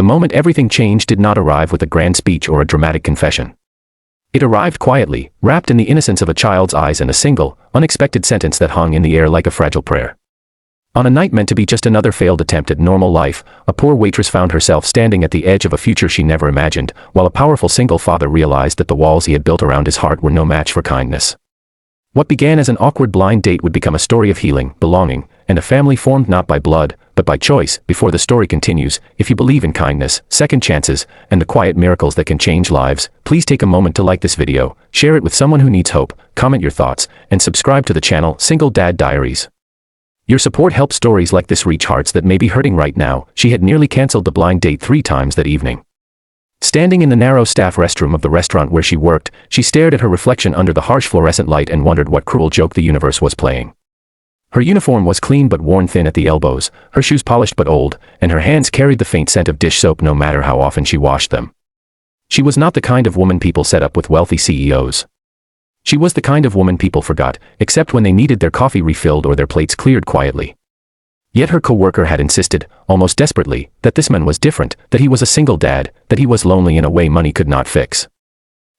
The moment everything changed did not arrive with a grand speech or a dramatic confession. It arrived quietly, wrapped in the innocence of a child's eyes and a single, unexpected sentence that hung in the air like a fragile prayer. On a night meant to be just another failed attempt at normal life, a poor waitress found herself standing at the edge of a future she never imagined, while a powerful single father realized that the walls he had built around his heart were no match for kindness. What began as an awkward blind date would become a story of healing, belonging, and a family formed not by blood, but by choice. Before the story continues, if you believe in kindness, second chances, and the quiet miracles that can change lives, please take a moment to like this video, share it with someone who needs hope, comment your thoughts, and subscribe to the channel Single Dad Diaries. Your support helps stories like this reach hearts that may be hurting right now. She had nearly canceled the blind date 3 times that evening. Standing in the narrow staff restroom of the restaurant where she worked, she stared at her reflection under the harsh fluorescent light and wondered what cruel joke the universe was playing. Her uniform was clean but worn thin at the elbows, her shoes polished but old, and her hands carried the faint scent of dish soap no matter how often she washed them. She was not the kind of woman people set up with wealthy CEOs. She was the kind of woman people forgot, except when they needed their coffee refilled or their plates cleared quietly. Yet her coworker had insisted, almost desperately, that this man was different, that he was a single dad, that he was lonely in a way money could not fix.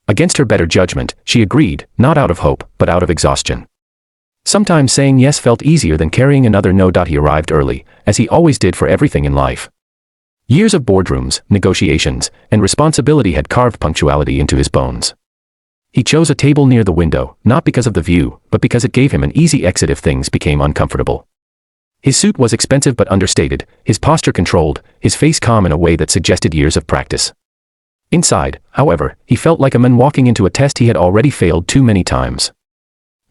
Against her better judgment, she agreed, not out of hope, but out of exhaustion. Sometimes saying yes felt easier than carrying another no. He arrived early, as he always did for everything in life. Years of boardrooms, negotiations, and responsibility had carved punctuality into his bones. He chose a table near the window, not because of the view, but because it gave him an easy exit if things became uncomfortable. His suit was expensive but understated, his posture controlled, his face calm in a way that suggested years of practice. Inside, however, he felt like a man walking into a test he had already failed too many times.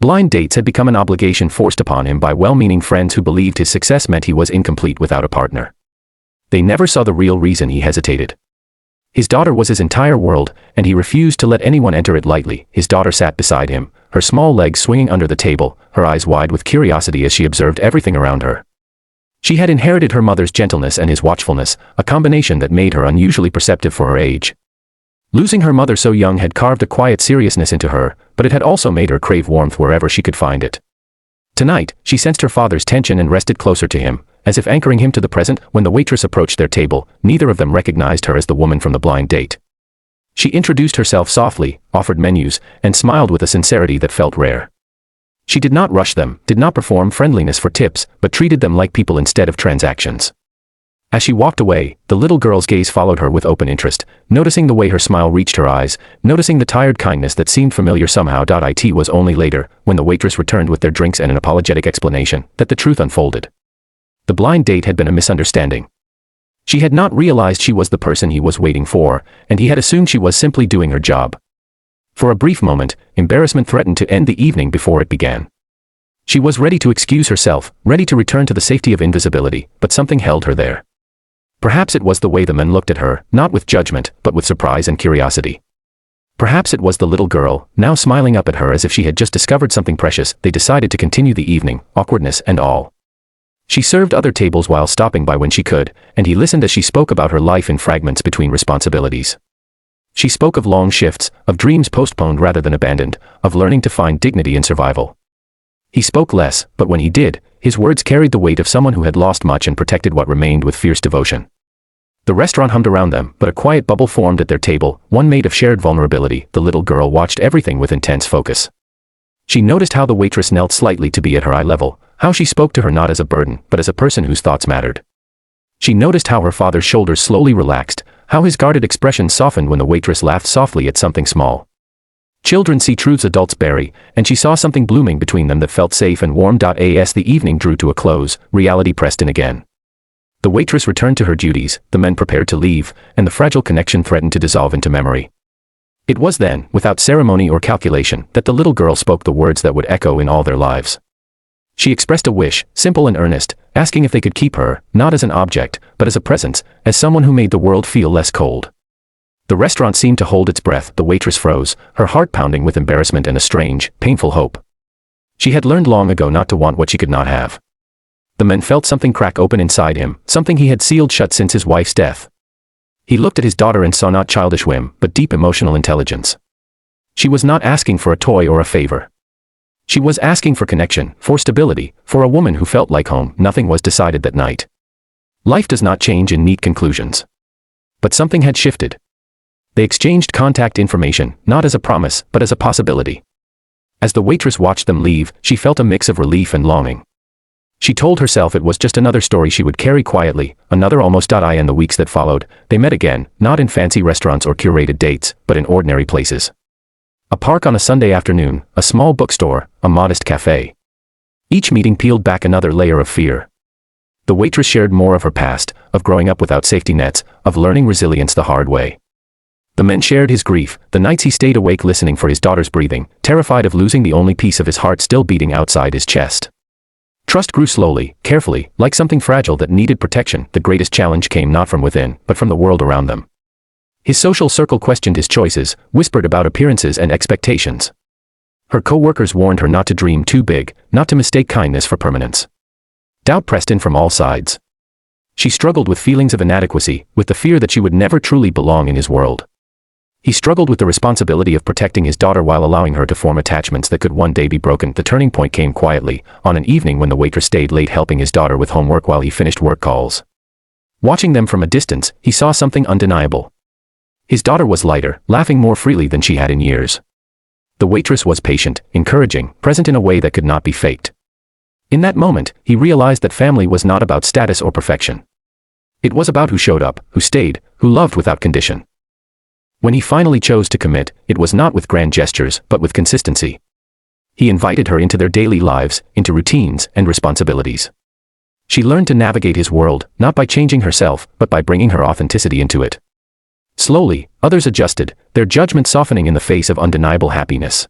Blind dates had become an obligation forced upon him by well-meaning friends who believed his success meant he was incomplete without a partner. They never saw the real reason he hesitated. His daughter was his entire world, and he refused to let anyone enter it lightly. His daughter sat beside him, her small legs swinging under the table, her eyes wide with curiosity as she observed everything around her. She had inherited her mother's gentleness and his watchfulness, a combination that made her unusually perceptive for her age. Losing her mother so young had carved a quiet seriousness into her, but it had also made her crave warmth wherever she could find it. Tonight, she sensed her father's tension and rested closer to him, as if anchoring him to the present. When the waitress approached their table, neither of them recognized her as the woman from the blind date. She introduced herself softly, offered menus, and smiled with a sincerity that felt rare. She did not rush them, did not perform friendliness for tips, but treated them like people instead of transactions. As she walked away, the little girl's gaze followed her with open interest, noticing the way her smile reached her eyes, noticing the tired kindness that seemed familiar somehow. It was only later, when the waitress returned with their drinks and an apologetic explanation, that the truth unfolded. The blind date had been a misunderstanding. She had not realized she was the person he was waiting for, and he had assumed she was simply doing her job. For a brief moment, embarrassment threatened to end the evening before it began. She was ready to excuse herself, ready to return to the safety of invisibility, but something held her there. Perhaps it was the way the men looked at her, not with judgment, but with surprise and curiosity. Perhaps it was the little girl, now smiling up at her as if she had just discovered something precious. They decided to continue the evening, awkwardness and all. She served other tables while stopping by when she could, and he listened as she spoke about her life in fragments between responsibilities. She spoke of long shifts, of dreams postponed rather than abandoned, of learning to find dignity in survival. He spoke less, but when he did, his words carried the weight of someone who had lost much and protected what remained with fierce devotion. The restaurant hummed around them, but a quiet bubble formed at their table, one made of shared vulnerability. The little girl watched everything with intense focus. She noticed how the waitress knelt slightly to be at her eye level, how she spoke to her not as a burden, but as a person whose thoughts mattered. She noticed how her father's shoulders slowly relaxed, how his guarded expression softened when the waitress laughed softly at something small. Children see truths adults bury, and she saw something blooming between them that felt safe and warm. As the evening drew to a close, reality pressed in again. The waitress returned to her duties, the men prepared to leave, and the fragile connection threatened to dissolve into memory. It was then, without ceremony or calculation, that the little girl spoke the words that would echo in all their lives. She expressed a wish, simple and earnest, asking if they could keep her, not as an object, but as a presence, as someone who made the world feel less cold. The restaurant seemed to hold its breath. The waitress froze, her heart pounding with embarrassment and a strange, painful hope. She had learned long ago not to want what she could not have. The man felt something crack open inside him, something he had sealed shut since his wife's death. He looked at his daughter and saw not childish whim, but deep emotional intelligence. She was not asking for a toy or a favor. She was asking for connection, for stability, for a woman who felt like home. Nothing was decided that night. Life does not change in neat conclusions. But something had shifted. They exchanged contact information, not as a promise, but as a possibility. As the waitress watched them leave, she felt a mix of relief and longing. She told herself it was just another story she would carry quietly, another almost. In the weeks that followed, they met again, not in fancy restaurants or curated dates, but in ordinary places. A park on a Sunday afternoon, a small bookstore, a modest cafe. Each meeting peeled back another layer of fear. The waitress shared more of her past, of growing up without safety nets, of learning resilience the hard way. The man shared his grief, the nights he stayed awake listening for his daughter's breathing, terrified of losing the only piece of his heart still beating outside his chest. Trust grew slowly, carefully, like something fragile that needed protection. The greatest challenge came not from within, but from the world around them. His social circle questioned his choices, whispered about appearances and expectations. Her co-workers warned her not to dream too big, not to mistake kindness for permanence. Doubt pressed in from all sides. She struggled with feelings of inadequacy, with the fear that she would never truly belong in his world. He struggled with the responsibility of protecting his daughter while allowing her to form attachments that could one day be broken. The turning point came quietly, on an evening when the waitress stayed late helping his daughter with homework while he finished work calls. Watching them from a distance, he saw something undeniable. His daughter was lighter, laughing more freely than she had in years. The waitress was patient, encouraging, present in a way that could not be faked. In that moment, he realized that family was not about status or perfection. It was about who showed up, who stayed, who loved without condition. When he finally chose to commit, it was not with grand gestures, but with consistency. He invited her into their daily lives, into routines and responsibilities. She learned to navigate his world, not by changing herself, but by bringing her authenticity into it. Slowly, others adjusted, their judgment softening in the face of undeniable happiness.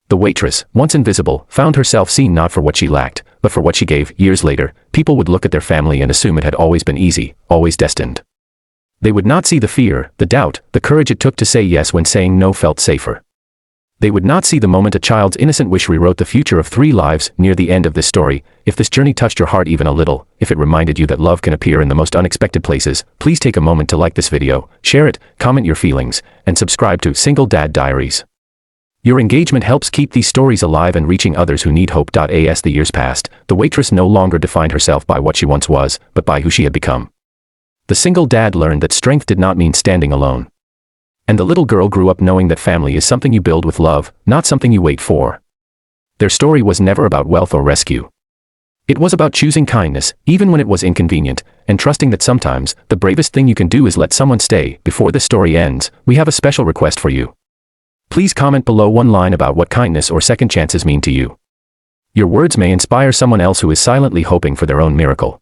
The waitress, once invisible, found herself seen not for what she lacked, but for what she gave. Years later, people would look at their family and assume it had always been easy, always destined. They would not see the fear, the doubt, the courage it took to say yes when saying no felt safer. They would not see the moment a child's innocent wish rewrote the future of 3 lives. Near the end of this story, if this journey touched your heart even a little, if it reminded you that love can appear in the most unexpected places, please take a moment to like this video, share it, comment your feelings, and subscribe to Single Dad Diaries. Your engagement helps keep these stories alive and reaching others who need hope. As the years passed, the waitress no longer defined herself by what she once was, but by who she had become. The single dad learned that strength did not mean standing alone. And the little girl grew up knowing that family is something you build with love, not something you wait for. Their story was never about wealth or rescue. It was about choosing kindness, even when it was inconvenient, and trusting that sometimes, the bravest thing you can do is let someone stay. Before this story ends, we have a special request for you. Please comment below one line about what kindness or second chances mean to you. Your words may inspire someone else who is silently hoping for their own miracle.